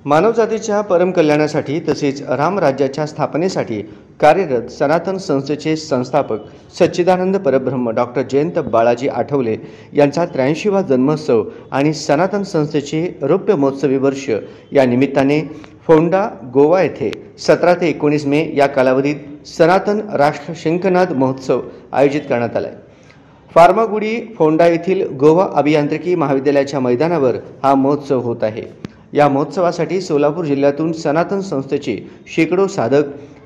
मानवजातीच्या परम कल्याणासाठी तसेच रामराज्याच्या स्थापनेसाठी कार्यरत सनातन संस्थेचे संस्थापक सच्चिदानंद परब्रह्म डॉक्टर जयंत बाळाजी आठवले यांचा 83वा जन्मोत्सव आणि सनातन संस्थेचे रौप्य महोत्सवी वर्ष या निमित्ताने फोंडा गोवा येथे 17 ते 19 मे या कालावधीत सनातन राष्ट्र शंखनाद महोत्सव आयोजित करण्यात आला आहे। फार्मागुडी फोंडा येथील गोवा अभियांत्रिकी महाविद्यालयाच्या मैदानावर हा महोत्सव होत आहे। या महोत्सवासाठी सोलापूर जिल्ह्यातून सनातन संस्थेचे शेकडो साधक,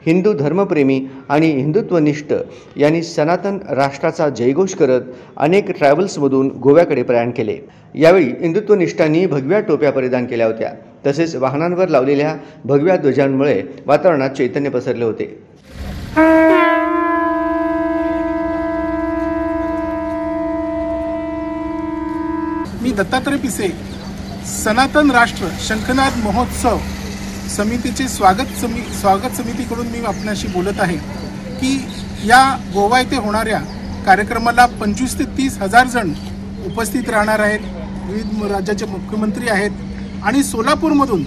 हिंदू धर्मप्रेमी आणि हिंदुत्वनिष्ठ यांनी सनातन राष्ट्राचा जयघोष करत अनेक ट्रॅव्हल्समधून गोव्याकडे प्रयाण केले। यावेळी हिंदुत्वनिष्ठांनी भगव्या टोप्या परिधान केल्या होत्या, तसेच वाहनांवर लावलेल्या भगव्या ध्वजांमुळे वातावरणात चैतन्य पसरले होते। मी दत्तात्रय पिसे, सनातन राष्ट्र शंखनाद महोत्सव समितीचे स्वागत समितीकडून मी आपल्याशी बोलत आहे की या गोवा येथे होणाऱ्या कार्यक्रमाला 25 ते 30 हजार जण उपस्थित राहणार आहेत। विविध राज्याचे मुख्यमंत्री आहेत आणि सोलापूरमधून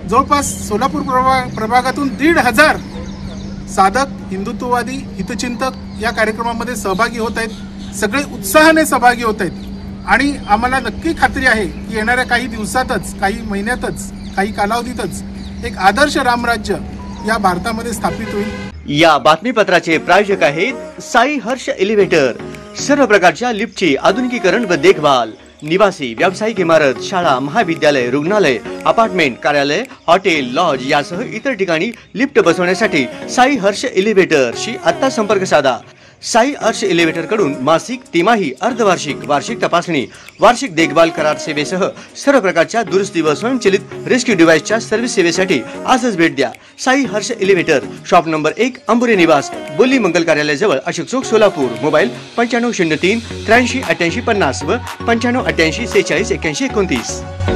जवळपास सोलापूर प्रभागातून 1,500 साधक, हिंदुत्ववादी, हितचिंतक या कार्यक्रमामध्ये सहभागी होत आहेत। सगळे उत्साहाने सहभागी होत आहेत आणि आम्हाला नक्की खात्री आहे की येणाऱ्या काही दिवसातच, काही महिन्यातच, काही कालावधीतच एक आदर्श रामराज्य या भारतामध्ये स्थापित होईल। या बातमीपत्राचे प्रायोजक आहेत साई हर्ष एलिव्हेटर। सर्व प्रकारच्या लिफ्टची आधुनिकीकरण व देखभाल, निवासी, व्यावसायिक इमारत, शाळा, महाविद्यालय, रुग्णालय, अपार्टमेंट, कार्यालय, हॉटेल, लॉज यासह इतर ठिकाणी लिफ्ट बसवण्यासाठी साई हर्ष एलिव्हेटरशी आता संपर्क साधा। साई हर्ष एलिव्हेटर कडून मासिक, तिमाही, अर्धवार्षिक, वार्षिक तपासणी, वार्षिक देखभाल करार सेवेसह सर्व प्रकारच्या दुरुस्ती व स्वयंचलित रेस्क्यू डिव्हाइसच्या सर्व्हिस सेवेसाठी आजच भेट द्या। Sai Harsh elevator, shop number 1, Ambure निवास, बोली मंगल कार्यालय जवळ, अशोक चौक, सोलापूर। मोबाईल 9503 83 88 50 व 95 88 46 81 29।